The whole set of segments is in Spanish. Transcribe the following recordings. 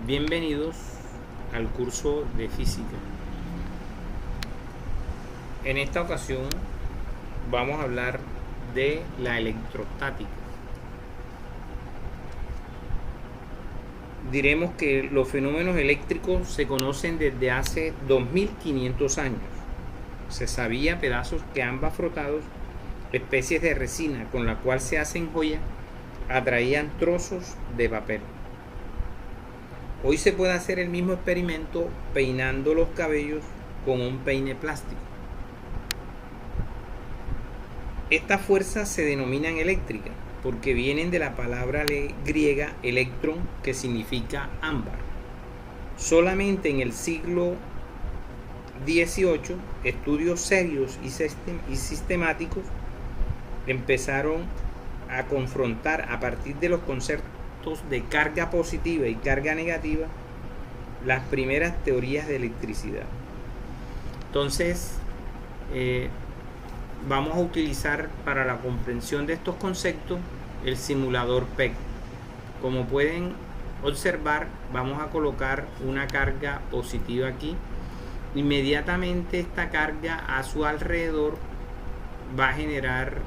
Bienvenidos al curso de física. En esta ocasión vamos a hablar de la electrostática. Diremos que los fenómenos eléctricos se conocen desde hace 2500 años. Se sabía pedazos que ambas frotados, especies de resina con la cual se hacen joyas, atraían trozos de papel. Hoy se puede hacer el mismo experimento peinando los cabellos con un peine plástico. Estas fuerzas se denominan eléctricas porque vienen de la palabra griega electrón, que significa ámbar. Solamente en el siglo XVIII, estudios serios y sistemáticos empezaron a confrontar, a partir de los conceptos de carga positiva y carga negativa, las primeras teorías de electricidad. Entonces vamos a utilizar para la comprensión de estos conceptos el simulador PEG. Como pueden observar, vamos a colocar una carga positiva aquí. Inmediatamente esta carga a su alrededor va a generar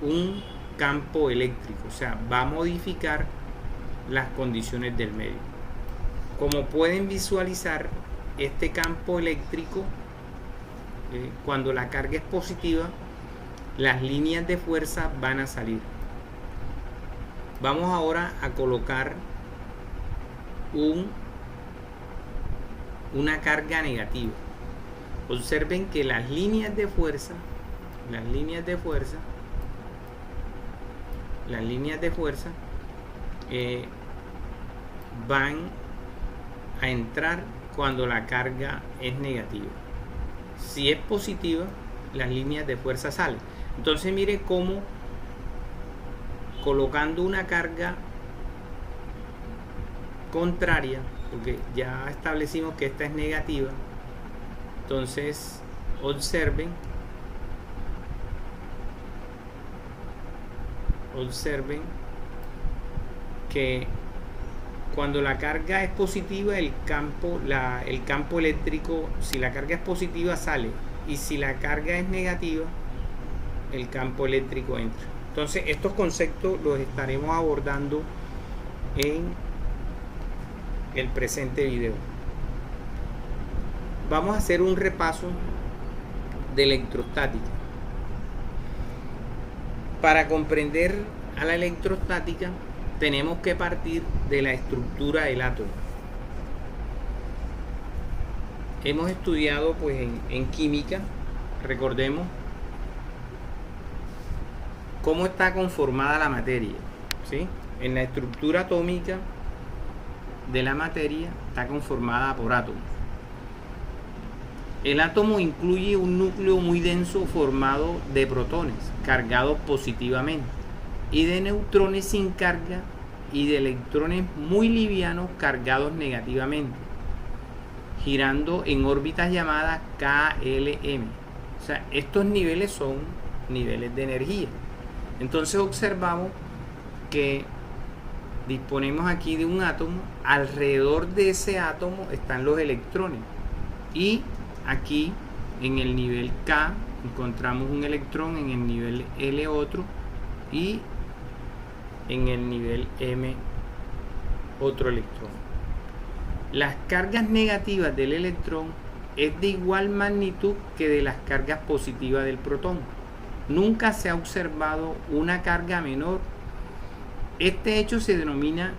un campo eléctrico, o sea, va a modificar las condiciones del medio. Como pueden visualizar, este campo eléctrico, cuando la carga es positiva, las líneas de fuerza van a salir. Vamos ahora a colocar una carga negativa. Observen que las líneas de fuerza van a entrar cuando la carga es negativa. Si es positiva, las líneas de fuerza salen. Entonces mire cómo, colocando una carga contraria, porque ya establecimos que esta es negativa, entonces observen que cuando la carga es positiva, el campo eléctrico, si la carga es positiva, sale, y si la carga es negativa, el campo eléctrico entra. Entonces estos conceptos los estaremos abordando en el presente video. Vamos a hacer un repaso de electrostática. Para comprender a la electrostática tenemos que partir de la estructura del átomo. Hemos estudiado pues en química, recordemos cómo está conformada la materia, ¿sí? En la estructura atómica de la materia está conformada por átomos. El átomo incluye un núcleo muy denso formado de protones cargados positivamente y de neutrones sin carga y de electrones muy livianos cargados negativamente, girando en órbitas llamadas KLM. O sea, estos niveles son niveles de energía. Entonces observamos que disponemos aquí de un átomo. Alrededor de ese átomo están los electrones, y aquí en el nivel K encontramos un electrón, en el nivel L otro, y en el nivel M otro electrón. Las cargas negativas del electrón es de igual magnitud que de las cargas positivas del protón. Nunca se ha observado una carga menor. Este hecho se denomina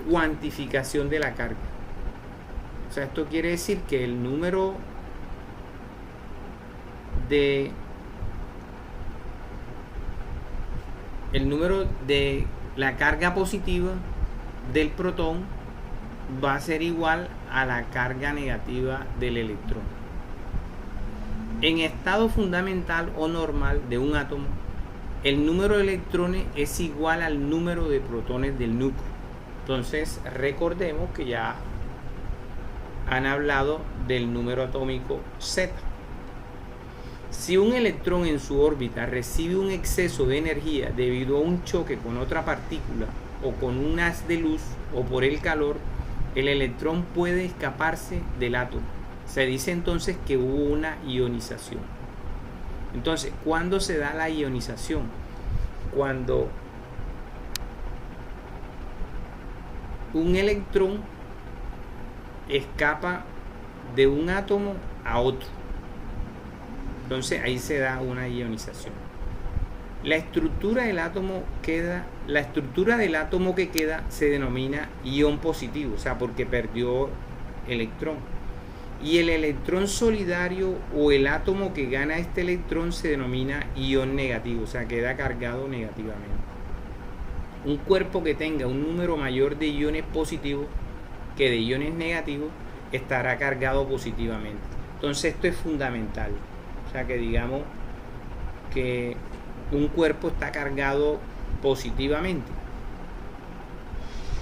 cuantificación de la carga. O sea, esto quiere decir que el número de la carga positiva del protón va a ser igual a la carga negativa del electrón. En estado fundamental o normal de un átomo, el número de electrones es igual al número de protones del núcleo. Entonces recordemos que ya han hablado del número atómico Z. Si un electrón en su órbita recibe un exceso de energía debido a un choque con otra partícula o con un haz de luz o por el calor, el electrón puede escaparse del átomo. Se dice entonces que hubo una ionización. Entonces, ¿cuándo se da la ionización? Cuando un electrón escapa de un átomo a otro. Entonces ahí se da una ionización. La estructura del átomo que queda se denomina ion positivo, o sea, porque perdió electrón. Y el electrón solidario o el átomo que gana este electrón se denomina ion negativo, o sea, queda cargado negativamente. Un cuerpo que tenga un número mayor de iones positivos que de iones negativos estará cargado positivamente. Entonces esto es fundamental. O sea, que digamos que un cuerpo está cargado positivamente.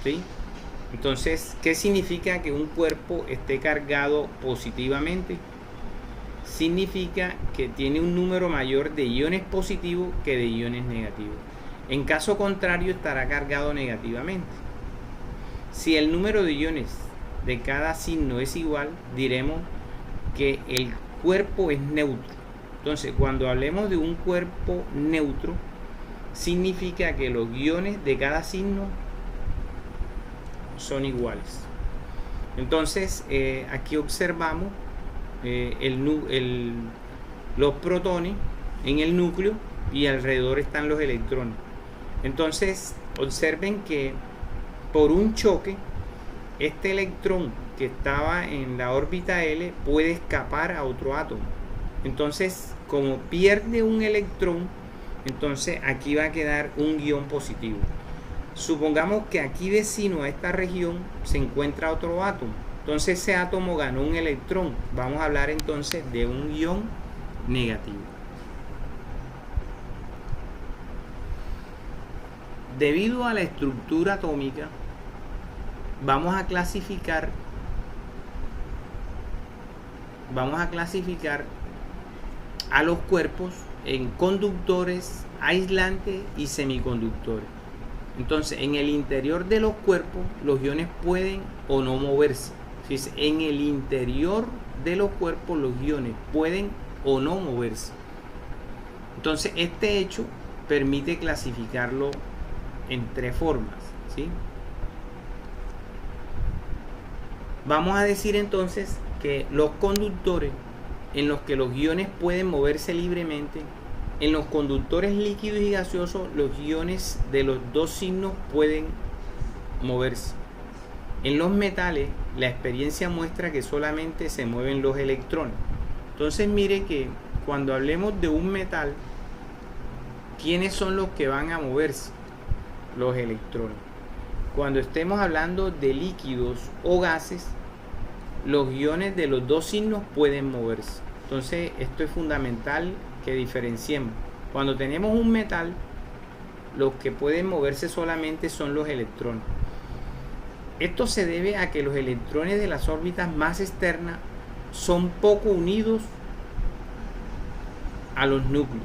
¿Sí? Entonces, ¿qué significa que un cuerpo esté cargado positivamente? Significa que tiene un número mayor de iones positivos que de iones negativos. En caso contrario, estará cargado negativamente. Si el número de iones de cada signo es igual, diremos que el cuerpo es neutro. Entonces, cuando hablemos de un cuerpo neutro, significa que los iones de cada signo son iguales. Entonces, aquí observamos los protones en el núcleo y alrededor están los electrones. Entonces, observen que por un choque, este electrón que estaba en la órbita L puede escapar a otro átomo. Entonces, como pierde un electrón, entonces aquí va a quedar un ion positivo. Supongamos que aquí vecino a esta región se encuentra otro átomo. Entonces ese átomo ganó un electrón. Vamos a hablar entonces de un ion negativo. Debido a la estructura atómica, vamos a clasificar a los cuerpos en conductores, aislantes y semiconductores. Entonces, en el interior de los cuerpos, los iones pueden o no moverse. Fíjense, en el interior de los cuerpos, los iones pueden o no moverse. Entonces, este hecho permite clasificarlo en tres formas, ¿sí? Vamos a decir entonces que los conductores en los que los iones pueden moverse libremente, en los conductores líquidos y gaseosos, los iones de los dos signos pueden moverse. En los metales, la experiencia muestra que solamente se mueven los electrones. Entonces mire que cuando hablemos de un metal, ¿quiénes son los que van a moverse? Los electrones. Cuando estemos hablando de líquidos o gases, los iones de los dos signos pueden moverse. Entonces esto es fundamental que diferenciemos. Cuando tenemos un metal, los que pueden moverse solamente son los electrones. Esto se debe a que los electrones de las órbitas más externas son poco unidos a los núcleos.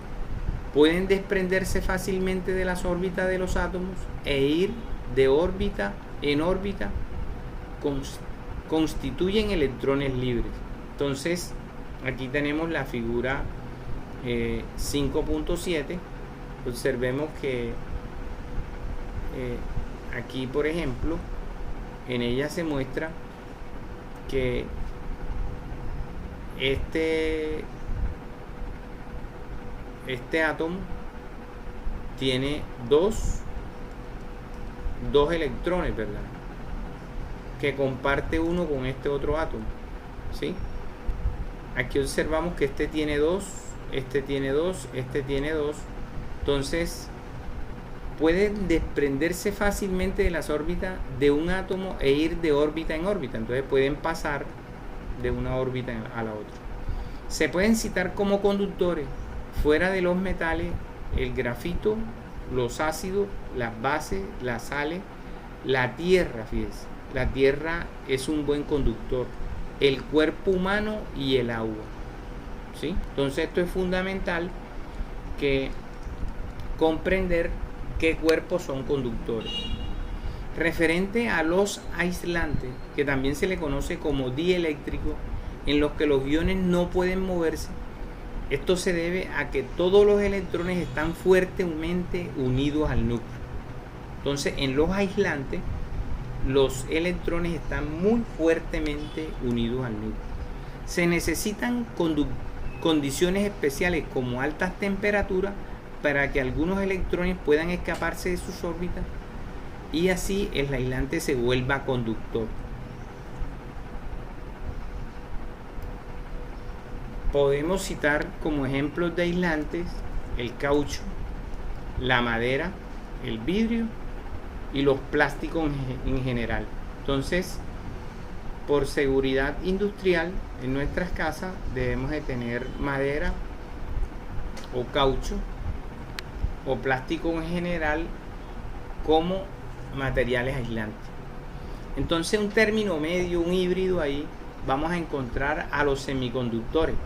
Pueden desprenderse fácilmente de las órbitas de los átomos e ir de órbita en órbita. Constituyen electrones libres. Entonces, aquí tenemos la figura 5.7. Observemos que aquí, por ejemplo, en ella se muestra que este átomo tiene dos electrones, ¿verdad? Que comparte uno con este otro átomo, ¿sí? Aquí observamos que este tiene dos, este tiene dos, este tiene dos. Entonces pueden desprenderse fácilmente de las órbitas de un átomo e ir de órbita en órbita. Entonces pueden pasar de una órbita a la otra. Se pueden citar como conductores fuera de los metales el grafito, los ácidos, las bases, las sales, la tierra. Fíjense, la tierra es un buen conductor, el cuerpo humano y el agua, ¿sí? Entonces esto es fundamental, que comprender qué cuerpos son conductores. Referente a los aislantes, que también se le conoce como dieléctricos, en los que los iones no pueden moverse, esto se debe a que todos los electrones están fuertemente unidos al núcleo. Entonces, en los aislantes, los electrones están muy fuertemente unidos al núcleo. Se necesitan condiciones especiales como altas temperaturas para que algunos electrones puedan escaparse de sus órbitas y así el aislante se vuelva conductor. Podemos citar como ejemplos de aislantes el caucho, la madera, el vidrio y los plásticos en general. Entonces, por seguridad industrial, en nuestras casas debemos de tener madera o caucho o plástico en general como materiales aislantes. Entonces, un término medio, un híbrido, ahí vamos a encontrar a los semiconductores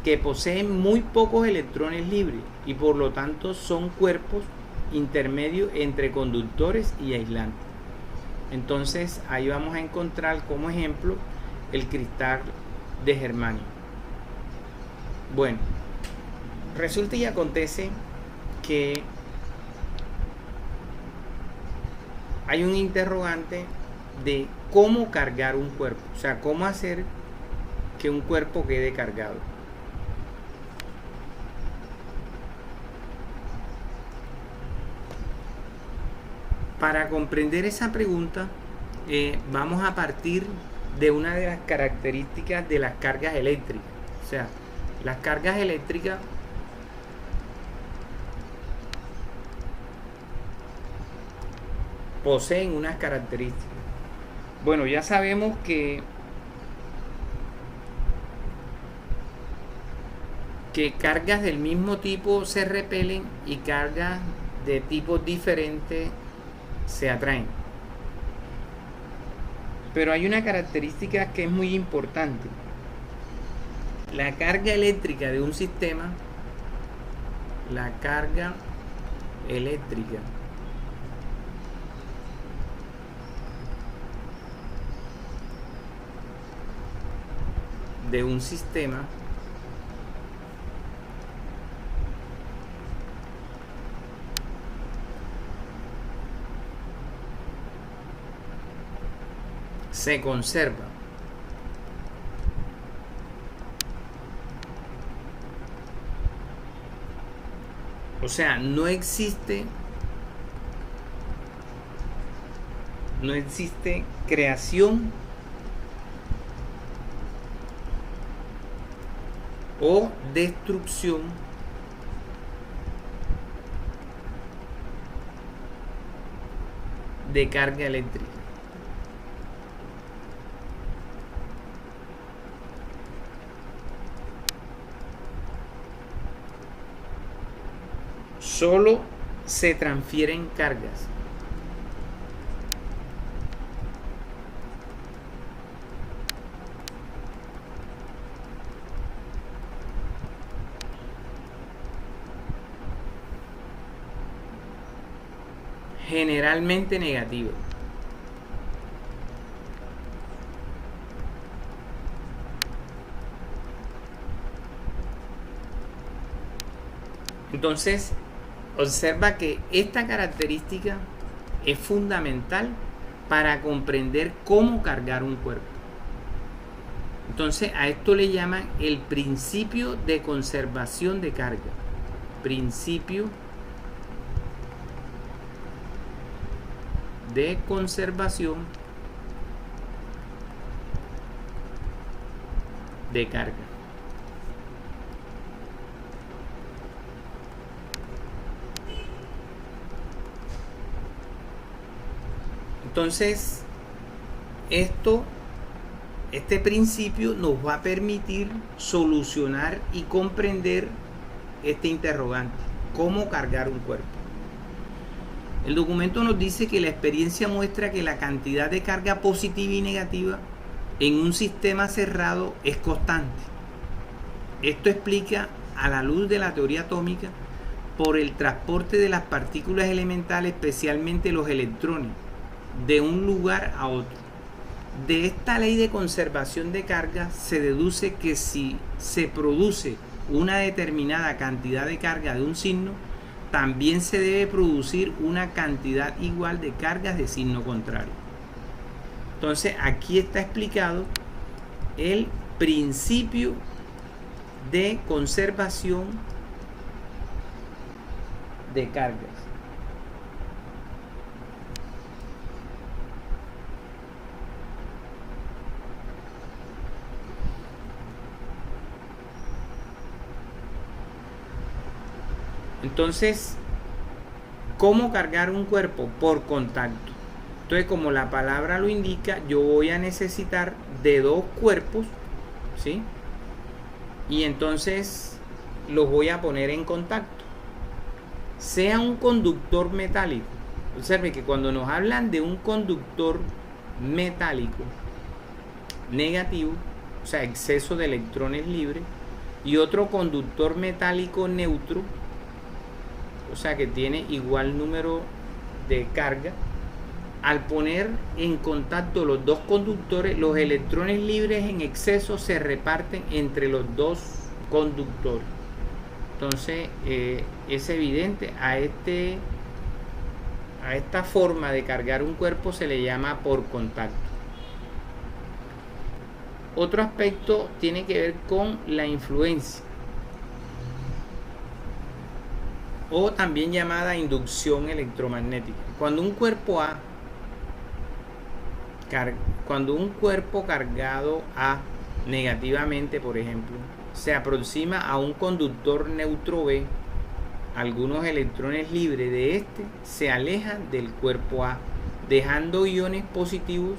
que poseen muy pocos electrones libres y por lo tanto son cuerpos intermedios entre conductores y aislantes. Entonces ahí vamos a encontrar como ejemplo el cristal de germanio. Bueno, resulta y acontece que hay un interrogante de cómo cargar un cuerpo, o sea, cómo hacer que un cuerpo quede cargado. Para comprender esa pregunta, vamos a partir de una de las características de las cargas eléctricas. O sea, las cargas eléctricas poseen unas características. Bueno, ya sabemos que cargas del mismo tipo se repelen y cargas de tipos diferentes se atraen. Pero hay una característica que es muy importante. La carga eléctrica de un sistema, la carga eléctrica de un sistema se conserva. O sea, no existe creación o destrucción de carga eléctrica. Solo se transfieren cargas. Generalmente negativas. Entonces, observa que esta característica es fundamental para comprender cómo cargar un cuerpo. Entonces, a esto le llaman el principio de conservación de carga. Principio de conservación de carga. Entonces, este principio nos va a permitir solucionar y comprender este interrogante: ¿cómo cargar un cuerpo? El documento nos dice que la experiencia muestra que la cantidad de carga positiva y negativa en un sistema cerrado es constante. Esto explica, a la luz de la teoría atómica, por el transporte de las partículas elementales, especialmente los electrones, de un lugar a otro. De esta ley de conservación de carga se deduce que si se produce una determinada cantidad de carga de un signo, también se debe producir una cantidad igual de cargas de signo contrario. Entonces aquí está explicado el principio de conservación de cargas. Entonces, ¿cómo cargar un cuerpo? Por contacto. Entonces, como la palabra lo indica, yo voy a necesitar de dos cuerpos, ¿sí? Y entonces los voy a poner en contacto. Sea un conductor metálico. Observe que cuando nos hablan de un conductor metálico negativo, o sea, exceso de electrones libres, y otro conductor metálico neutro, o sea, que tiene igual número de carga, al poner en contacto los dos conductores, los electrones libres en exceso se reparten entre los dos conductores. Entonces es evidente, a esta forma de cargar un cuerpo se le llama por contacto. Otro aspecto tiene que ver con la influencia, o también llamada inducción electromagnética. Cuando un cuerpo cargado A negativamente, por ejemplo, se aproxima a un conductor neutro B, algunos electrones libres de este se alejan del cuerpo A, dejando iones positivos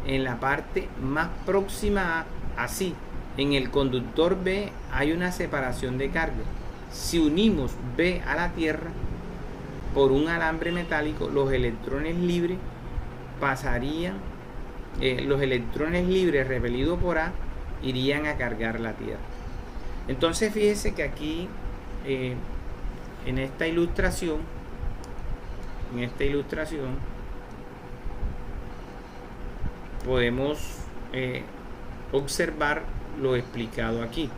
en la parte más próxima a. Así, en el conductor B hay una separación de carga. Si unimos B a la Tierra por un alambre metálico, los electrones libres repelidos por A irían a cargar la Tierra. Entonces fíjese que aquí en esta ilustración podemos observar lo explicado aquí.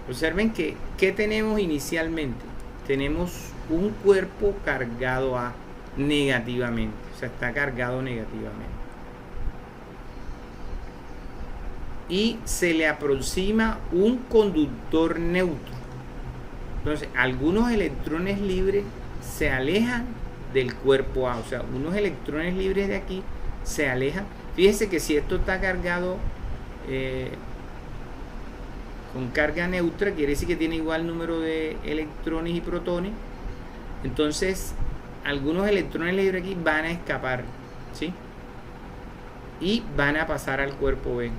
Observen que ¿qué tenemos inicialmente? Tenemos un cuerpo cargado A negativamente, o sea, está cargado negativamente. Y se le aproxima un conductor neutro. Entonces, algunos electrones libres se alejan del cuerpo A, o sea, unos electrones libres de aquí se alejan. Fíjense que si esto está cargado con carga neutra, quiere decir que tiene igual número de electrones y protones. Entonces, algunos electrones libres aquí van a escapar, ¿sí? Y van a pasar al cuerpo B.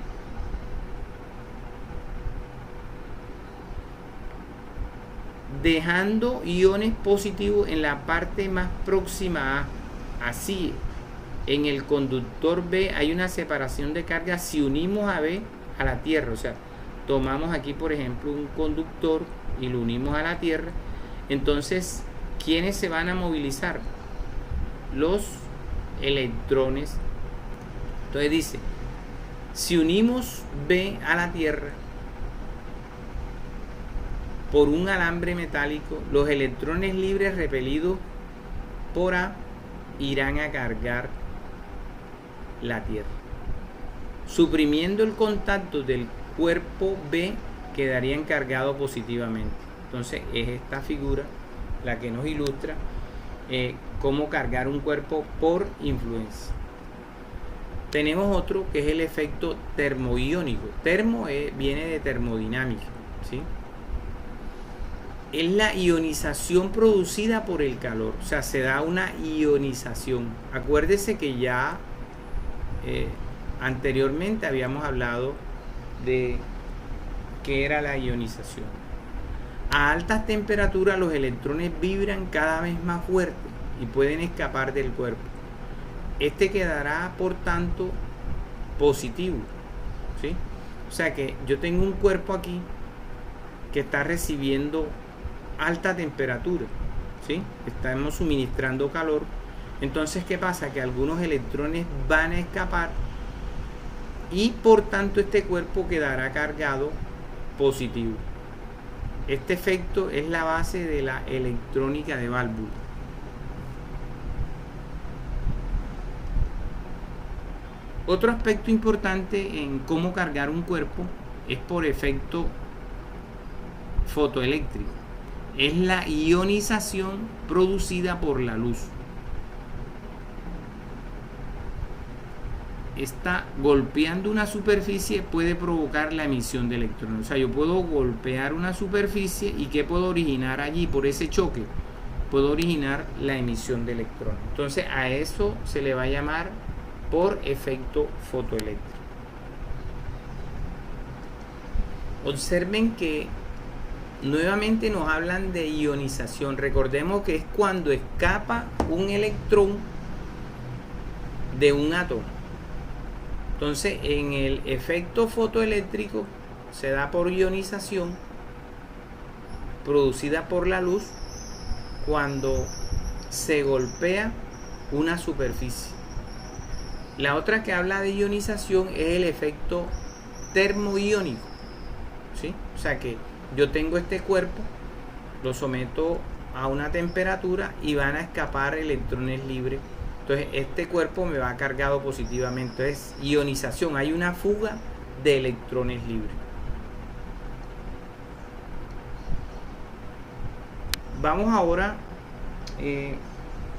Dejando iones positivos en la parte más próxima A. Así, en el conductor B hay una separación de carga si unimos a B a la Tierra. O sea, tomamos aquí, por ejemplo, un conductor y lo unimos a la Tierra. Entonces, ¿quiénes se van a movilizar? Los electrones. Entonces dice, si unimos B a la Tierra por un alambre metálico, los electrones libres repelidos por A irán a cargar la Tierra. Suprimiendo el contacto del cuerpo B, quedaría encargado positivamente. Entonces es esta figura la que nos ilustra cómo cargar un cuerpo por influencia. Tenemos otro que es el efecto termoiónico. Termo viene de termodinámica, ¿sí? Es la ionización producida por el calor, o sea, se da una ionización. Acuérdese que ya anteriormente habíamos hablado de qué era la ionización. A altas temperaturas los electrones vibran cada vez más fuerte y pueden escapar del cuerpo. Este quedará, por tanto, positivo, ¿sí? O sea que yo tengo un cuerpo aquí que está recibiendo alta temperatura, ¿sí? Estamos suministrando calor Entonces, ¿qué pasa? Que algunos electrones van a escapar y por tanto este cuerpo quedará cargado positivo. Este efecto es la base de la electrónica de válvula. Otro aspecto importante en cómo cargar un cuerpo es por efecto fotoeléctrico. Es la ionización producida por la luz. Está golpeando una superficie, puede provocar la emisión de electrones. O sea, yo puedo golpear una superficie y ¿qué puedo originar allí por ese choque? Puedo originar la emisión de electrones. Entonces a eso se le va a llamar por efecto fotoeléctrico. Observen que nuevamente nos hablan de ionización. Recordemos que es cuando escapa un electrón de un átomo. Entonces, en el efecto fotoeléctrico se da por ionización producida por la luz cuando se golpea una superficie. La otra que habla de ionización es el efecto termoiónico, ¿sí? O sea que yo tengo este cuerpo, lo someto a una temperatura y van a escapar electrones libres. Entonces este cuerpo me va cargado positivamente. Es ionización, hay una fuga de electrones libres. Vamos ahora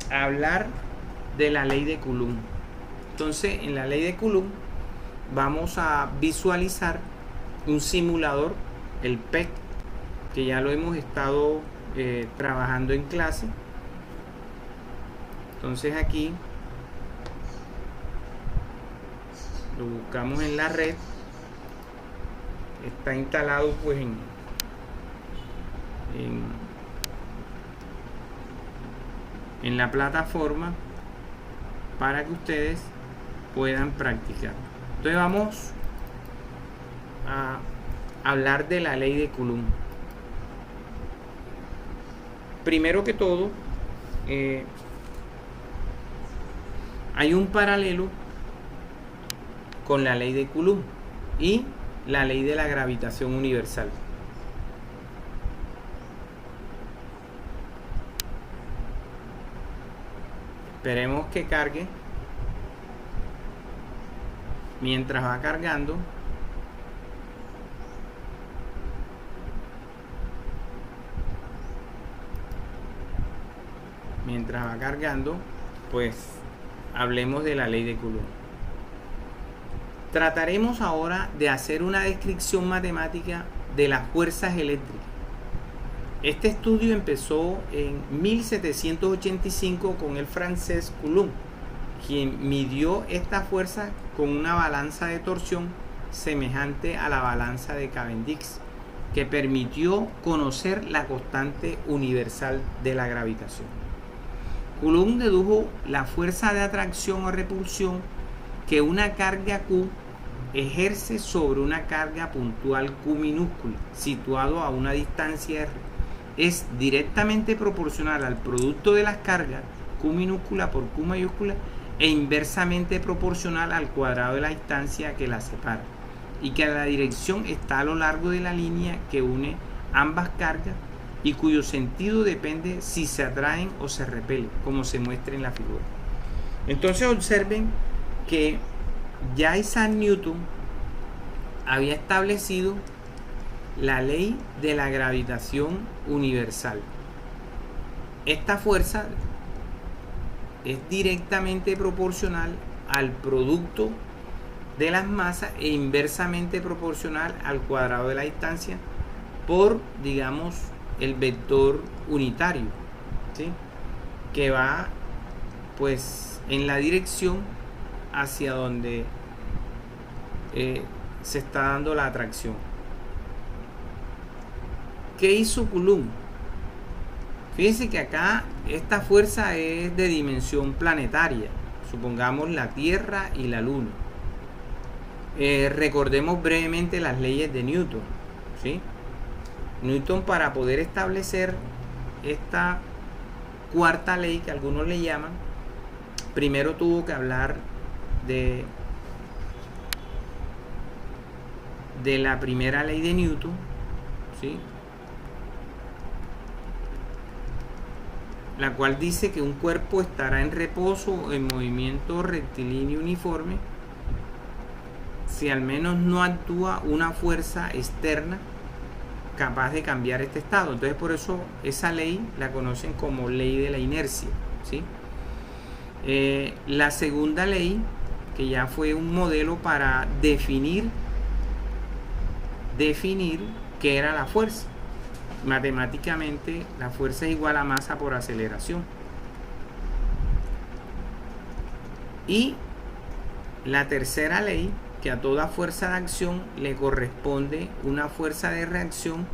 a hablar de la ley de Coulomb. Entonces en la ley de Coulomb vamos a visualizar un simulador, el PEC, que ya lo hemos estado trabajando en clase. Entonces aquí lo buscamos en la red, está instalado pues en la plataforma para que ustedes puedan practicar. Entonces vamos a hablar de la ley de Coulomb. Primero que todo, hay un paralelo con la ley de Coulomb y la ley de la gravitación universal. Esperemos que cargue. Mientras va cargando, pues hablemos de la ley de Coulomb. Trataremos ahora de hacer una descripción matemática de las fuerzas eléctricas. Este estudio empezó en 1785 con el francés Coulomb, quien midió esta fuerza con una balanza de torsión semejante a la balanza de Cavendish, que permitió conocer la constante universal de la gravitación. Coulomb dedujo la fuerza de atracción o repulsión que una carga Q ejerce sobre una carga puntual Q minúscula situado a una distancia R. Es directamente proporcional al producto de las cargas Q minúscula por Q mayúscula e inversamente proporcional al cuadrado de la distancia que la separa, y que la dirección está a lo largo de la línea que une ambas cargas y cuyo sentido depende si se atraen o se repelen, como se muestra en la figura. Entonces observen que ya Isaac Newton había establecido la ley de la gravitación universal. Esta fuerza es directamente proporcional al producto de las masas e inversamente proporcional al cuadrado de la distancia por, digamos, el vector unitario, ¿sí? Que va pues en la dirección hacia donde se está dando la atracción. ¿Qué hizo Coulomb? Fíjense que acá esta fuerza es de dimensión planetaria, supongamos la Tierra y la Luna. Recordemos brevemente las leyes de Newton, ¿sí? Newton, para poder establecer esta cuarta ley que algunos le llaman, primero tuvo que hablar de la primera ley de Newton, ¿sí? La cual dice que un cuerpo estará en reposo en movimiento rectilíneo uniforme si al menos no actúa una fuerza externa capaz de cambiar este estado. Entonces por eso esa ley la conocen como ley de la inercia, ¿sí? La segunda ley, que ya fue un modelo para definir qué era la fuerza. Matemáticamente la fuerza es igual a masa por aceleración. Y la tercera ley, que a toda fuerza de acción le corresponde una fuerza de reacción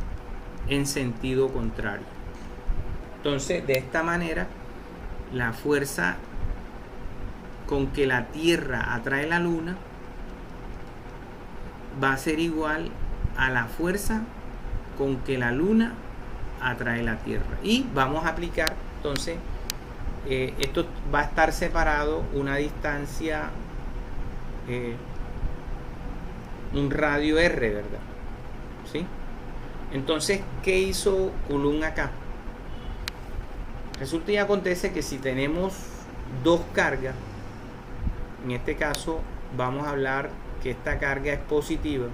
en sentido contrario. Entonces, de esta manera, la fuerza con que la Tierra atrae la Luna va a ser igual a la fuerza con que la Luna atrae la Tierra. Y vamos a aplicar, entonces, esto va a estar separado una distancia, un radio R, ¿verdad? ¿Sí? Entonces, ¿qué hizo Coulomb acá? Resulta y acontece que si tenemos dos cargas, en este caso vamos a hablar que esta carga es positiva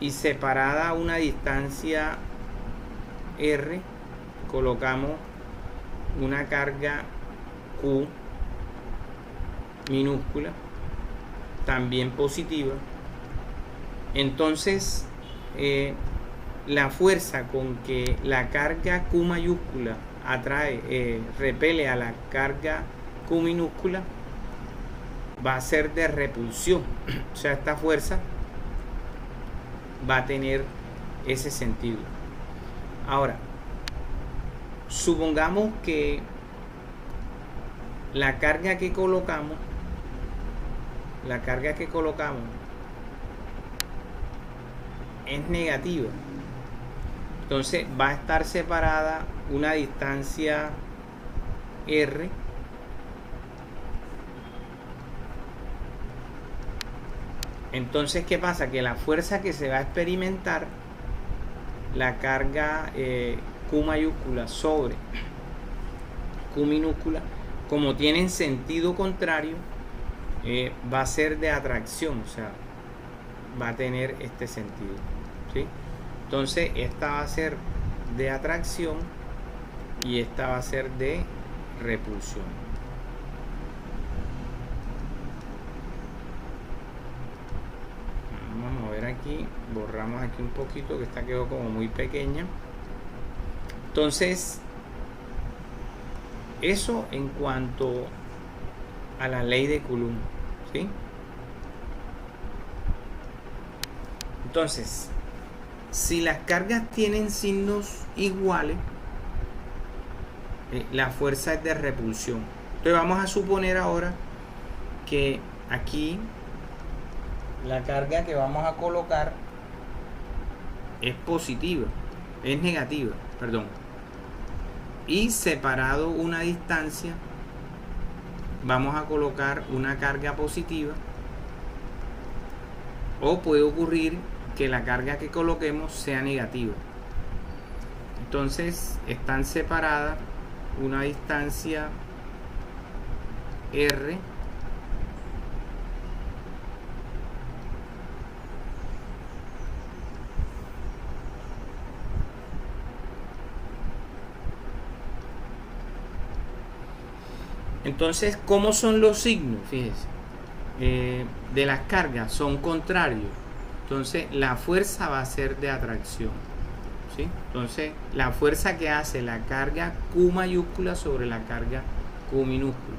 y separada a una distancia R, colocamos una carga Q minúscula, también positiva. Entonces la fuerza con que la carga Q mayúscula repele a la carga Q minúscula va a ser de repulsión. O sea, esta fuerza va a tener ese sentido. Ahora, supongamos que la carga que colocamos es negativa. Entonces va a estar separada una distancia R Entonces, ¿qué pasa? Que la fuerza que se va a experimentar, la carga Q mayúscula sobre Q minúscula, como tienen sentido contrario, va a ser de atracción, o sea, va a tener este sentido, ¿sí? Entonces, esta va a ser de atracción y esta va a ser de repulsión. Vamos a ver aquí, borramos aquí un poquito, que esta quedó como muy pequeña. Entonces, eso en cuanto a la ley de Coulomb, ¿sí? Entonces, si las cargas tienen signos iguales, la fuerza es de repulsión. Entonces vamos a suponer ahora que aquí la carga que vamos a colocar es positiva, es negativa, perdón. Y separado una distancia, vamos a colocar una carga positiva. O puede ocurrir que la carga que coloquemos sea negativa. Entonces están separadas una distancia R Entonces, ¿cómo son los signos? Fíjense, de las cargas son contrarios. Entonces, la fuerza va a ser de atracción, ¿sí? Entonces, la fuerza que hace la carga Q mayúscula sobre la carga Q minúscula.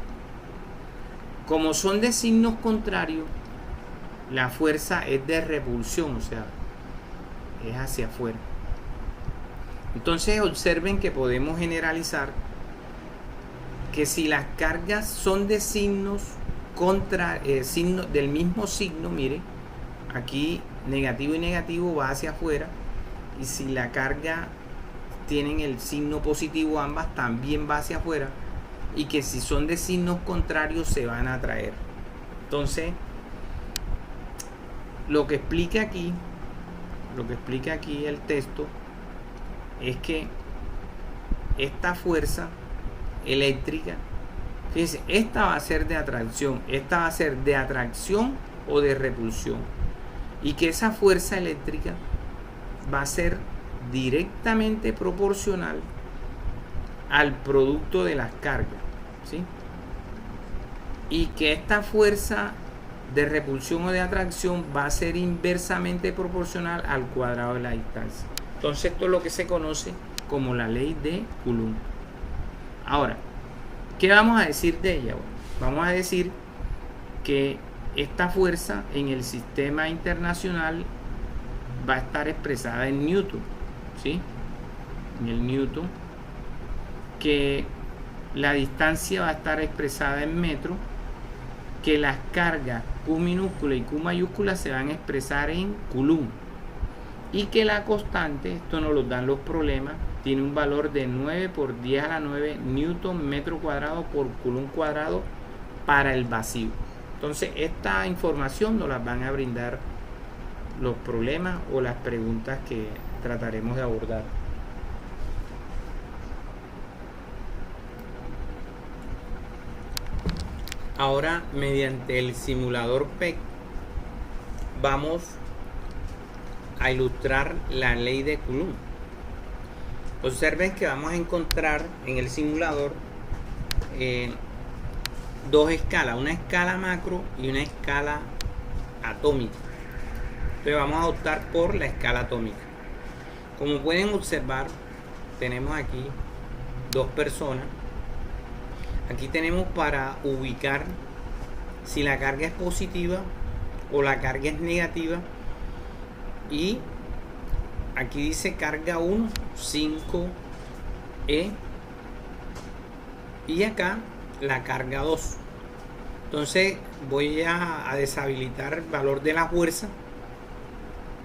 Como son de signos contrarios, la fuerza es de repulsión, o sea, es hacia afuera. Entonces, observen que podemos generalizar que si las cargas son de signos del mismo signo, mire, aquí negativo y negativo va hacia afuera, y si la carga tienen el signo positivo ambas, también va hacia afuera. y que si son de signos contrarios se van a atraer. Entonces, lo que explica aquí el texto es que esta fuerza eléctrica, fíjense, esta va a ser de atracción, esta va a ser de atracción o de repulsión, y que esa fuerza eléctrica va a ser directamente proporcional al producto de las cargas, ¿sí? Y que esta fuerza de repulsión o de atracción va a ser inversamente proporcional al cuadrado de la distancia. Entonces esto es lo que se conoce como la ley de Coulomb. Ahora, ¿qué vamos a decir de ella? Bueno, vamos a decir que esta fuerza en el sistema internacional va a estar expresada en Newton, ¿sí? En el Newton, que la distancia va a estar expresada en metros, que las cargas Q minúscula y Q mayúscula se van a expresar en Coulomb, y que la constante, esto nos lo dan los problemas, tiene un valor de 9 por 10 a la 9 newton metro cuadrado por Coulomb cuadrado para el vacío. Entonces esta información nos la van a brindar los problemas o las preguntas que trataremos de abordar. Ahora, mediante el simulador PEC, vamos a ilustrar la ley de Coulomb. Observen que vamos a encontrar en el simulador dos escalas, una escala macro y una escala atómica. Entonces vamos a optar por la escala atómica. Como pueden observar, tenemos aquí dos personas. Aquí tenemos para ubicar si la carga es positiva o la carga es negativa, y aquí dice carga 1, 5E, y acá la carga 2. Entonces voy a deshabilitar el valor de la fuerza,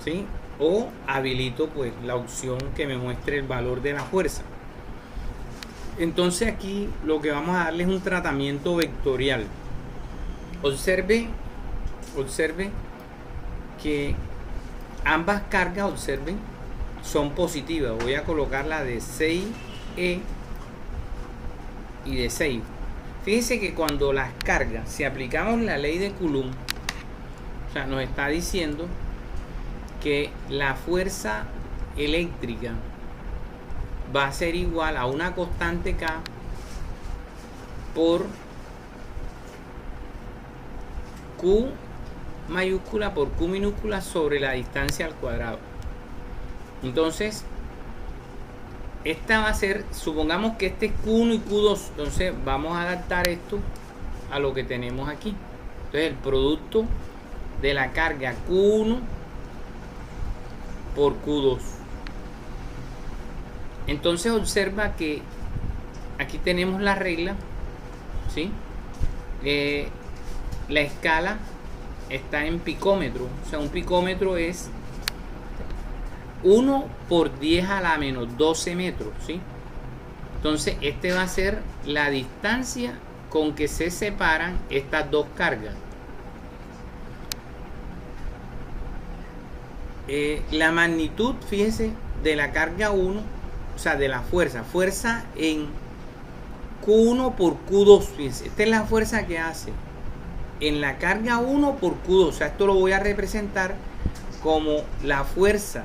¿sí? O habilito pues la opción que me muestre el valor de la fuerza. Entonces aquí lo que vamos a darle es un tratamiento vectorial. Observe que ambas cargas, observen, son positivas. Voy a colocar la de 6E y de 6. Fíjense que cuando las cargas, si aplicamos la ley de Coulomb, o sea, nos está diciendo que la fuerza eléctrica va a ser igual a una constante K por Q mayúscula por Q minúscula sobre la distancia al cuadrado. Entonces esta va a ser, supongamos que este es Q1 y Q2, entonces vamos a adaptar esto a lo que tenemos aquí. Entonces el producto de la carga Q1 por Q2. Entonces observa que aquí tenemos la regla, ¿sí? La escala está en picómetro, o sea, un picómetro es 1 por 10 a la menos 12 metros, ¿sí? Entonces este va a ser la distancia con que se separan estas dos cargas. La magnitud, fíjese, de la carga 1, o sea, de la fuerza en Q1 por Q2, fíjense, esta es la fuerza que hace en la carga 1 por Q2, o sea, esto lo voy a representar como la fuerza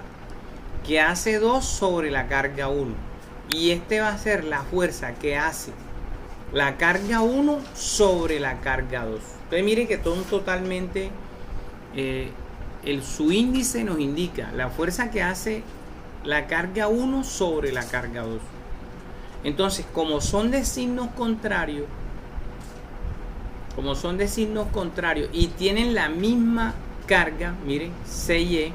que hace 2 sobre la carga 1, y este va a ser la fuerza que hace la carga 1 sobre la carga 2. Entonces mire que todo totalmente su índice nos indica la fuerza que hace la carga 1 sobre la carga 2. Entonces, como son de signos contrarios y tienen la misma carga, miren, 6E,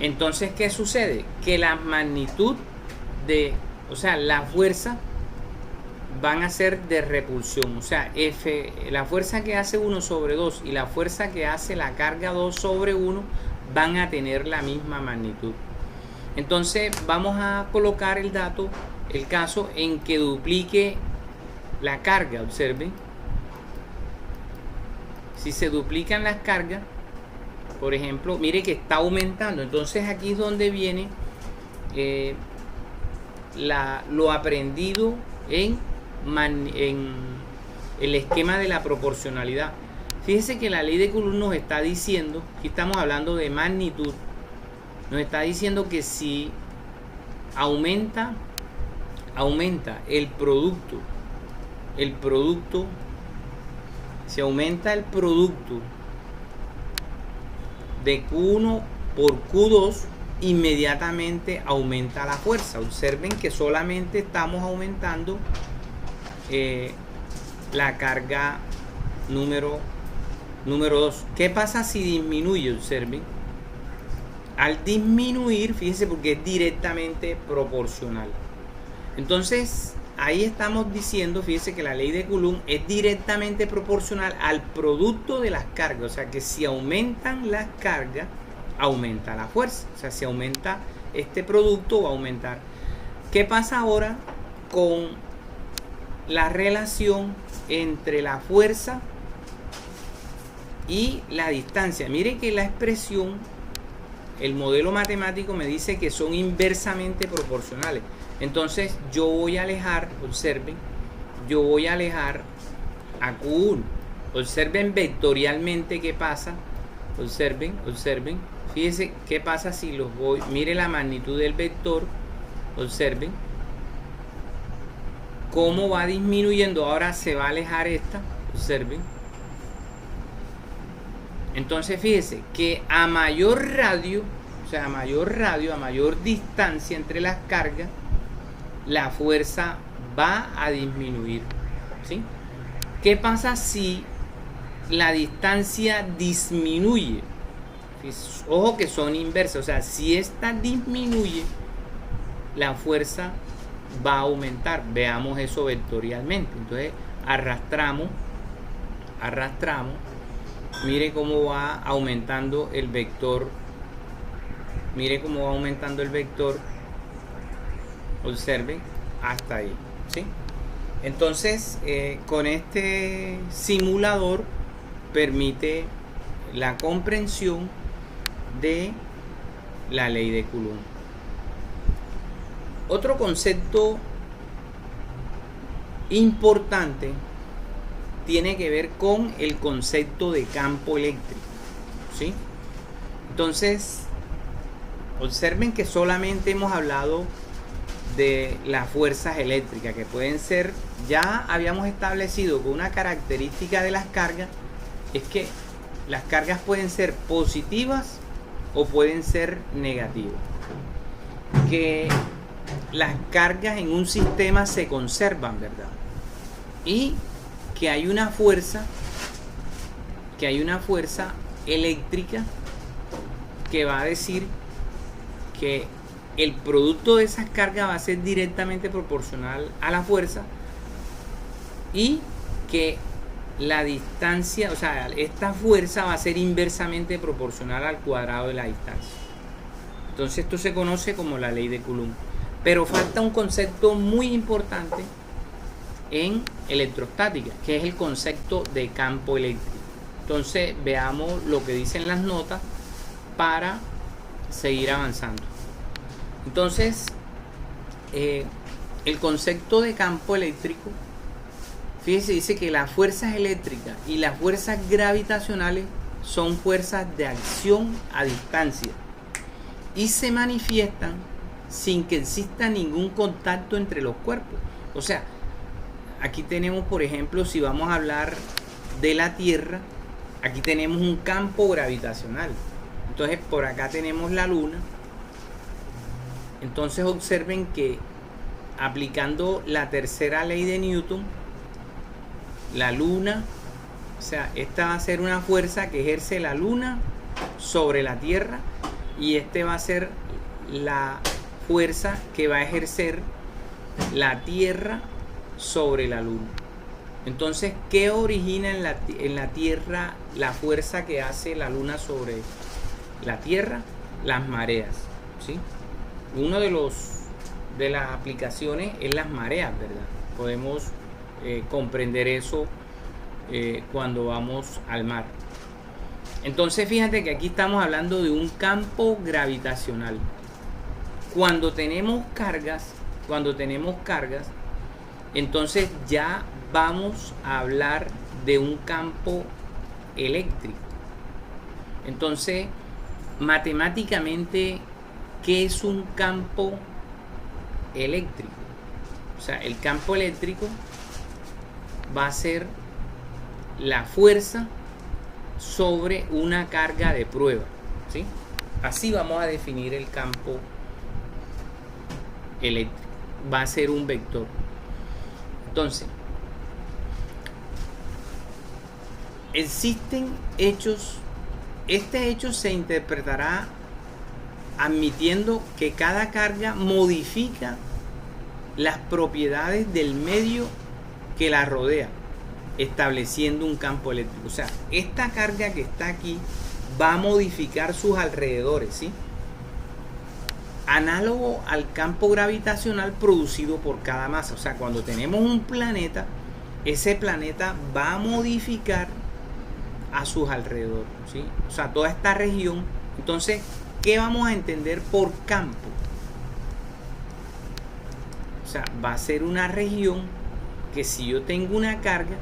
entonces ¿qué sucede? Que la magnitud o sea, la fuerza van a ser de repulsión, o sea, la fuerza que hace 1 sobre 2 y la fuerza que hace la carga 2 sobre 1 van a tener la misma magnitud. Entonces vamos a colocar el dato, el caso en que duplique la carga. Observen, si se duplican las cargas, por ejemplo, mire que está aumentando. Entonces aquí es donde viene lo aprendido en el esquema de la proporcionalidad. Fíjense que la ley de Coulomb nos está diciendo, aquí estamos hablando de magnitud, nos está diciendo que si aumenta el producto, si aumenta el producto de Q1 por Q2, inmediatamente aumenta la fuerza. Observen que solamente estamos aumentando la carga número 2. ¿Qué pasa si disminuye? Observen, al disminuir, fíjense, porque es directamente proporcional. Entonces ahí estamos diciendo, fíjense, que la ley de Coulomb es directamente proporcional al producto de las cargas. O sea que si aumentan las cargas, aumenta la fuerza. O sea, si aumenta este producto, va a aumentar. ¿Qué pasa ahora con la relación entre la fuerza y la distancia? Mire que la expresión, el modelo matemático me dice que son inversamente proporcionales. Entonces yo voy a alejar, observen, yo voy a alejar a Q1. Observen vectorialmente qué pasa. Observen. Fíjense qué pasa si los voy. Mire la magnitud del vector. Observen cómo va disminuyendo. Ahora se va a alejar esta. Observen. Entonces fíjense que a mayor radio, o sea, a mayor distancia entre las cargas, la fuerza va a disminuir, ¿sí? ¿Qué pasa si la distancia disminuye? Ojo que son inversas, o sea, si esta disminuye, la fuerza va a aumentar. Veamos eso vectorialmente. Entonces arrastramos. Mire cómo va aumentando el vector. Observen hasta ahí, ¿sí? Entonces con este simulador permite la comprensión de la ley de Coulomb. Otro concepto importante tiene que ver con el concepto de campo eléctrico, ¿sí? Entonces observen que solamente hemos hablado de las fuerzas eléctricas, que pueden ser, ya habíamos establecido que una característica de las cargas es que las cargas pueden ser positivas o pueden ser negativas, que las cargas en un sistema se conservan, ¿verdad? Y que hay una fuerza eléctrica que va a decir que el producto de esas cargas va a ser directamente proporcional a la fuerza, y que la distancia, o sea, esta fuerza va a ser inversamente proporcional al cuadrado de la distancia. Entonces esto se conoce como la ley de Coulomb. Pero falta un concepto muy importante en electrostática, que es el concepto de campo eléctrico. Entonces veamos lo que dicen las notas para seguir avanzando. Entonces el concepto de campo eléctrico, fíjense, dice que las fuerzas eléctricas y las fuerzas gravitacionales son fuerzas de acción a distancia y se manifiestan sin que exista ningún contacto entre los cuerpos. O sea, aquí tenemos, por ejemplo, si vamos a hablar de la Tierra, aquí tenemos un campo gravitacional. Entonces por acá tenemos la Luna. Entonces observen que aplicando la tercera ley de Newton, la Luna, o sea, esta va a ser una fuerza que ejerce la Luna sobre la Tierra, y este va a ser la fuerza que va a ejercer la Tierra sobre la Luna. Entonces, ¿qué origina en la Tierra la fuerza que hace la Luna sobre la Tierra? Las mareas, ¿sí? uno de las aplicaciones es las mareas, ¿verdad? Podemos comprender eso cuando vamos al mar. Entonces fíjate que aquí estamos hablando de un campo gravitacional. Cuando tenemos cargas, entonces ya vamos a hablar de un campo eléctrico. Entonces, matemáticamente, ¿qué es un campo eléctrico? O sea, el campo eléctrico va a ser la fuerza sobre una carga de prueba, ¿sí? Así vamos a definir el campo eléctrico. Va a ser un vector. Entonces, existen hechos. Este hecho se interpretará admitiendo que cada carga modifica las propiedades del medio que la rodea, estableciendo un campo eléctrico. O sea, esta carga que está aquí va a modificar sus alrededores, ¿sí? Análogo al campo gravitacional producido por cada masa. O sea, cuando tenemos un planeta, ese planeta va a modificar a sus alrededores, ¿sí? O sea, toda esta región. Entonces, ¿qué vamos a entender por campo? O sea, va a ser una región que si yo tengo una carga,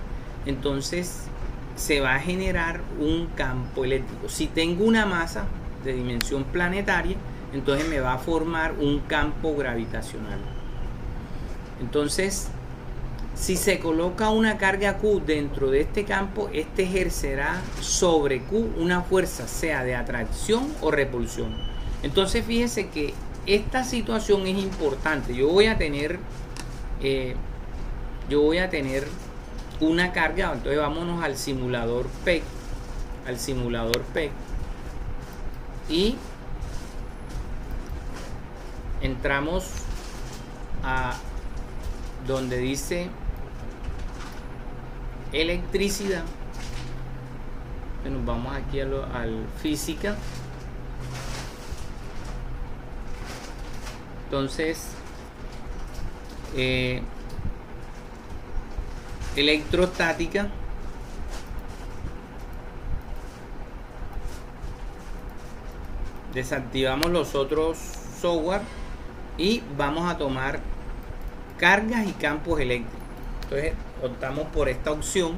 entonces se va a generar un campo eléctrico. Si tengo una masa de dimensión planetaria, entonces me va a formar un campo gravitacional. Entonces, si se coloca una carga Q dentro de este campo, este ejercerá sobre Q una fuerza, sea de atracción o repulsión. Entonces, fíjese que esta situación es importante. Yo voy a tener una carga. Entonces, vámonos al simulador PEC. Y entramos a donde dice electricidad. Nos vamos aquí al física. Entonces, electrostática. Desactivamos los otros software y vamos a tomar cargas y campos eléctricos. Entonces optamos por esta opción.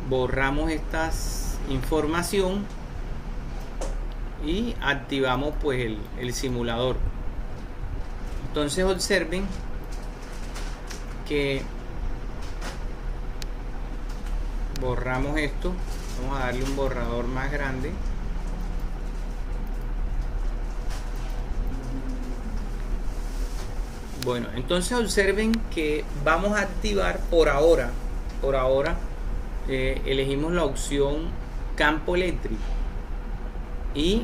Borramos esta información y activamos pues el simulador. Entonces observen que borramos esto. Vamos a darle un borrador más grande. Bueno, entonces observen que vamos a activar por ahora elegimos la opción campo eléctrico y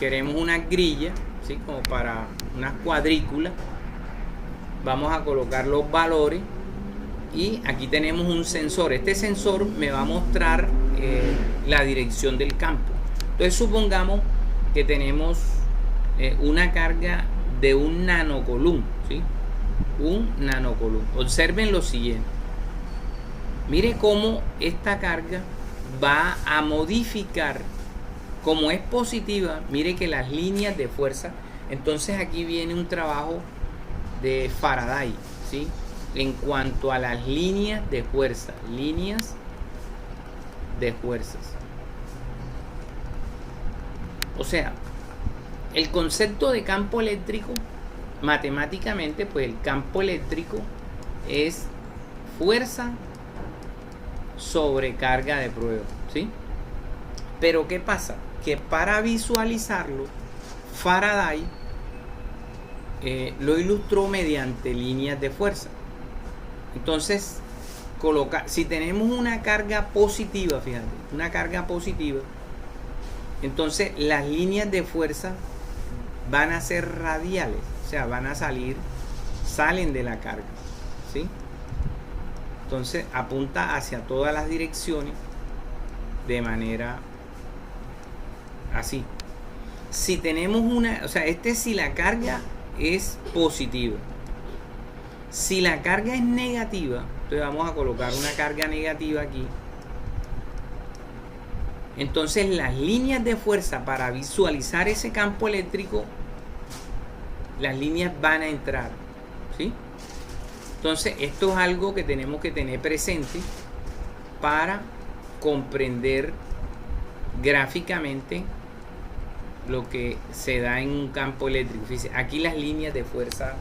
queremos una grilla, ¿sí? Como para una cuadrícula. Vamos a colocar los valores y aquí tenemos un sensor. Este sensor me va a mostrar la dirección del campo. Entonces supongamos que tenemos una carga de un nanocoulomb, ¿sí? Un nanocoulomb. Observen lo siguiente. Mire cómo esta carga va a modificar. Como es positiva, mire que las líneas de fuerza. Entonces aquí viene un trabajo de Faraday, ¿sí? En cuanto a las líneas de fuerza. Líneas de fuerzas. O sea, el concepto de campo eléctrico, matemáticamente, pues el campo eléctrico es fuerza sobre carga de prueba, ¿sí? Pero ¿qué pasa? Que para visualizarlo, Faraday lo ilustró mediante líneas de fuerza. Entonces, si tenemos una carga positiva, fíjate, una carga positiva, entonces las líneas de fuerza van a ser radiales, o sea, van a salen de la carga, ¿sí? Entonces apunta hacia todas las direcciones de manera así. Si tenemos una, o sea, si la carga es positiva. Si la carga es negativa, entonces vamos a colocar una carga negativa aquí. Entonces las líneas de fuerza para visualizar ese campo eléctrico, las líneas van a entrar, ¿sí? Entonces esto es algo que tenemos que tener presente para comprender gráficamente lo que se da en un campo eléctrico. Fíjense, aquí las líneas de fuerza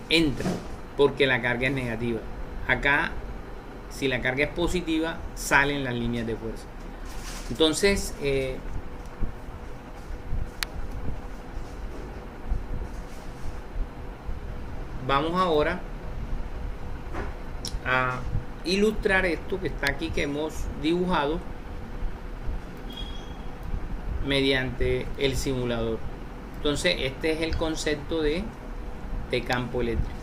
entran porque la carga es negativa. Acá, si la carga es positiva, salen las líneas de fuerza. Entonces, vamos ahora a ilustrar esto que está aquí, que hemos dibujado mediante el simulador. Entonces este es el concepto de campo eléctrico.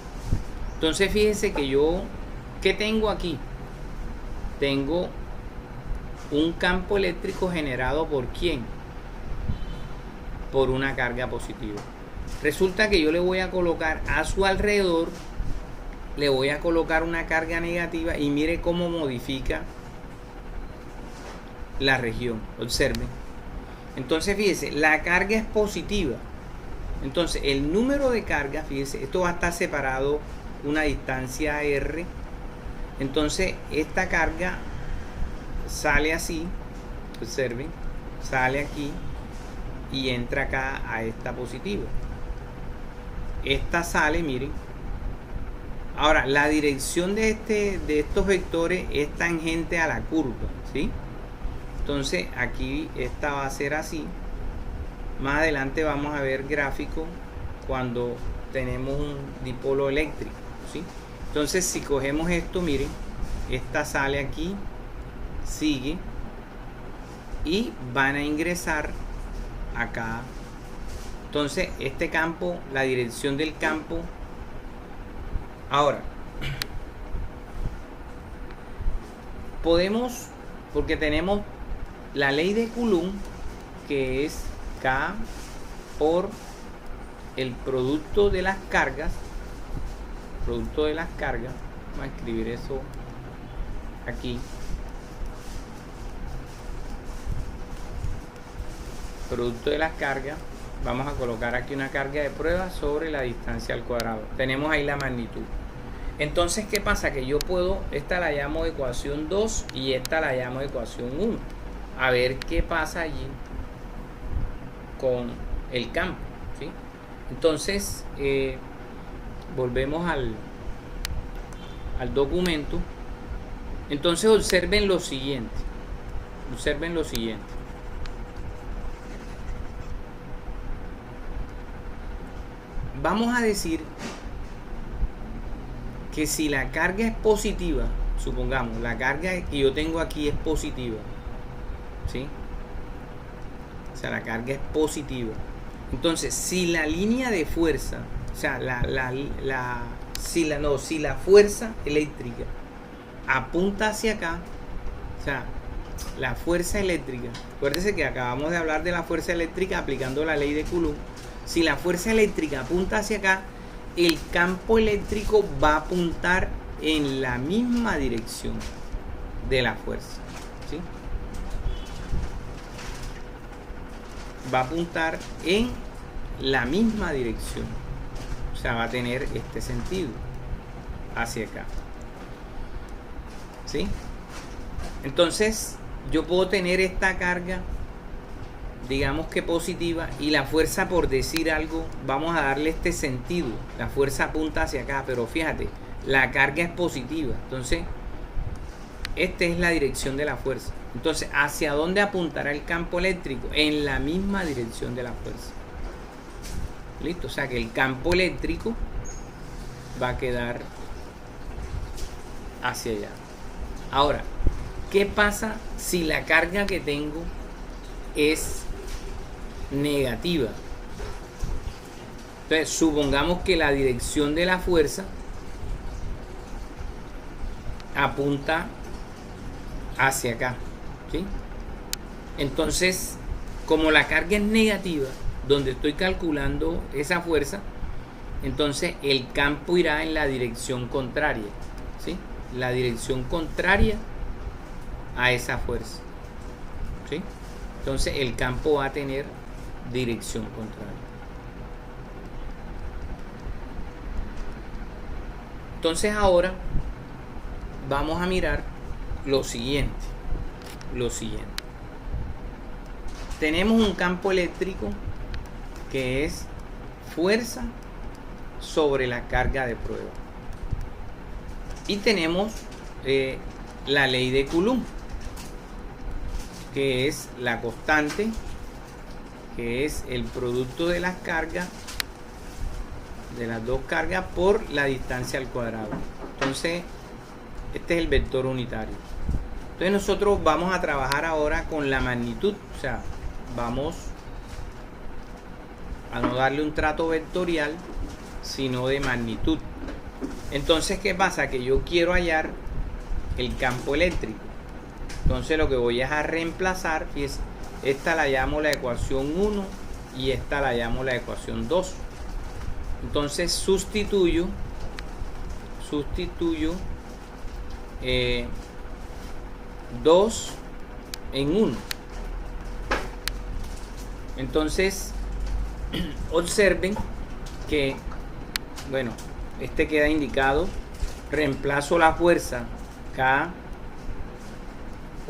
Entonces fíjense que yo, ¿qué tengo aquí? Tengo un campo eléctrico generado ¿por quién? Por una carga positiva. Resulta que yo le voy a colocar a su alrededor, le voy a colocar una carga negativa y mire cómo modifica la región. Observen. Entonces fíjense, la carga es positiva. Entonces el número de cargas, fíjense, esto va a estar separado una distancia r. Entonces esta carga sale así, observen, sale aquí y entra acá a esta positiva. Esta sale, miren. Ahora, la dirección de estos vectores es tangente a la curva, ¿sí? Entonces aquí esta va a ser así. Más adelante vamos a ver gráfico cuando tenemos un dipolo eléctrico, ¿sí? Entonces si cogemos esto, miren, esta sale aquí, sigue y van a ingresar acá. Entonces este campo, la dirección del campo. Ahora podemos, porque tenemos la ley de Coulomb, que es K por el producto de las cargas. Producto de las cargas. Vamos a escribir eso aquí. Producto de las cargas. Vamos a colocar aquí una carga de prueba sobre la distancia al cuadrado. Tenemos ahí la magnitud. Entonces, ¿qué pasa? Que yo puedo, esta la llamo ecuación 2 y esta la llamo ecuación 1. A ver qué pasa allí con el campo, ¿sí? Entonces, volvemos al documento. Entonces, observen lo siguiente. Observen lo siguiente. Vamos a decir que si la carga es positiva, supongamos, la carga que yo tengo aquí es positiva, ¿sí? O sea, la carga es positiva. Entonces, si la línea de fuerza, o sea, si la fuerza eléctrica apunta hacia acá, o sea, la fuerza eléctrica, acuérdense que acabamos de hablar de la fuerza eléctrica aplicando la ley de Coulomb. Si la fuerza eléctrica apunta hacia acá, el campo eléctrico va a apuntar en la misma dirección de la fuerza, ¿sí? Va a apuntar en la misma dirección. O sea, va a tener este sentido hacia acá, ¿sí? Entonces, yo puedo tener esta carga, digamos que positiva, y la fuerza, por decir algo, vamos a darle este sentido. La fuerza apunta hacia acá, pero fíjate, la carga es positiva. Entonces, esta es la dirección de la fuerza. Entonces, ¿hacia dónde apuntará el campo eléctrico? En la misma dirección de la fuerza. ¿Listo? O sea que el campo eléctrico va a quedar hacia allá. Ahora, ¿qué pasa si la carga que tengo es negativa? Entonces, supongamos que la dirección de la fuerza apunta hacia acá, ¿sí? Entonces, como la carga es negativa, donde estoy calculando esa fuerza, entonces el campo irá en la dirección contraria, ¿sí? La dirección contraria a esa fuerza, ¿sí? Entonces el campo va a tener dirección contraria. Entonces ahora vamos a mirar lo siguiente. Tenemos un campo eléctrico que es fuerza sobre la carga de prueba. Y tenemos la ley de Coulomb, que es la constante, que es el producto de las cargas, de las dos cargas por la distancia al cuadrado. Entonces, este es el vector unitario. Entonces nosotros vamos a trabajar ahora con la magnitud, o sea, vamos a no darle un trato vectorial, sino de magnitud. Entonces, ¿qué pasa? Que yo quiero hallar el campo eléctrico. Entonces lo que voy es a reemplazar, fíjense, esta la llamo la ecuación 1 y esta la llamo la ecuación 2. Entonces sustituyo 2 en 1. Entonces observen que, bueno, este queda indicado. Reemplazo la fuerza K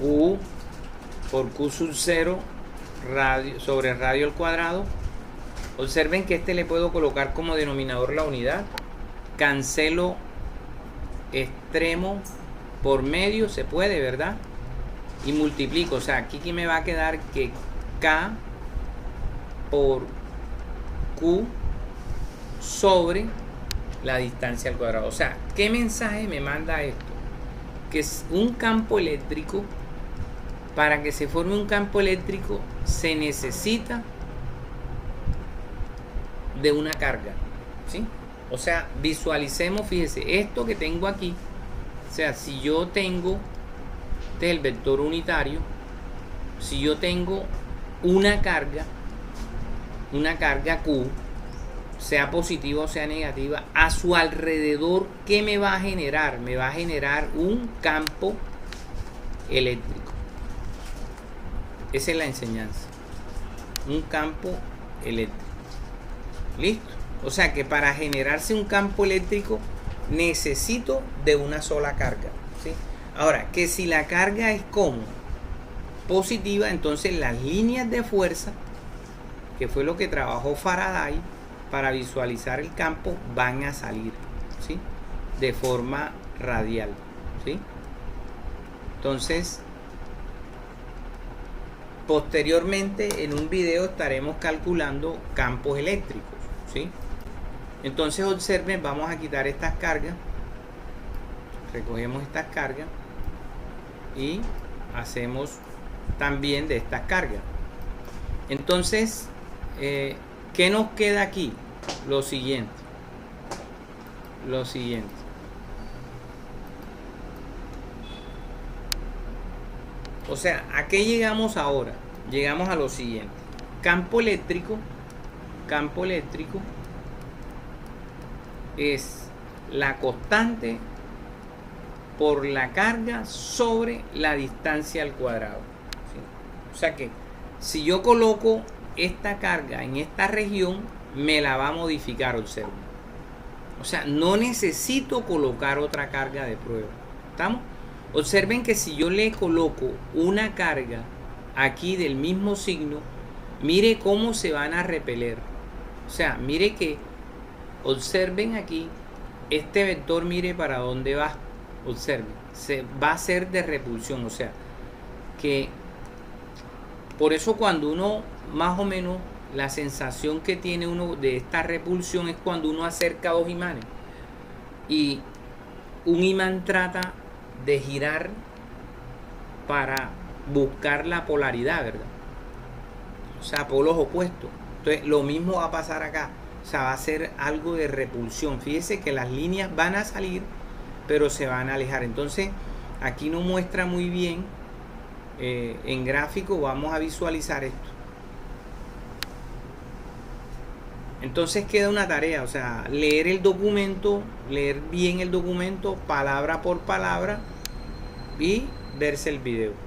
U por Q sub 0 sobre radio al cuadrado. Observen que este le puedo colocar como denominador la unidad. Cancelo extremo por medio, se puede, ¿verdad? Y multiplico, o sea, aquí me va a quedar que K por Q sobre la distancia al cuadrado. O sea, ¿qué mensaje me manda esto? Que es un campo eléctrico. Para que se forme un campo eléctrico se necesita de una carga, ¿sí? O sea, visualicemos, fíjese, esto que tengo aquí, o sea, si yo tengo, este es el vector unitario, si yo tengo una carga Q, sea positiva o sea negativa, a su alrededor, ¿qué me va a generar? Me va a generar un campo eléctrico. Esa es la enseñanza. Un campo eléctrico. ¿Listo? O sea que para generarse un campo eléctrico necesito de una sola carga, ¿sí? Ahora, que si la carga es como positiva, entonces las líneas de fuerza, que fue lo que trabajó Faraday para visualizar el campo, van a salir, ¿sí? De forma radial, ¿sí? Entonces, posteriormente en un video estaremos calculando campos eléctricos, ¿sí? Entonces observen, vamos a quitar estas cargas, recogemos estas cargas y hacemos también de estas cargas. Entonces, ¿qué nos queda aquí? Lo siguiente. O sea, ¿a qué llegamos ahora? Llegamos a lo siguiente. Campo eléctrico es la constante por la carga sobre la distancia al cuadrado, ¿sí? O sea que si yo coloco esta carga en esta región, me la va a modificar, observen. O sea, no necesito colocar otra carga de prueba. ¿Estamos? Observen que si yo le coloco una carga aquí del mismo signo, mire cómo se van a repeler. O sea, mire que, observen aquí, este vector, mire para dónde va. Observen, se va a hacer de repulsión. O sea, que por eso cuando uno, más o menos, la sensación que tiene uno de esta repulsión es cuando uno acerca dos imanes. Y un imán trata de girar para buscar la polaridad, ¿verdad? O sea, polos opuestos. Entonces lo mismo va a pasar acá. O sea, va a ser algo de repulsión. Fíjese que las líneas van a salir, pero se van a alejar. Entonces aquí no muestra muy bien en gráfico vamos a visualizar esto. Entonces queda una tarea, o sea, leer el documento, leer bien el documento palabra por palabra y verse el video.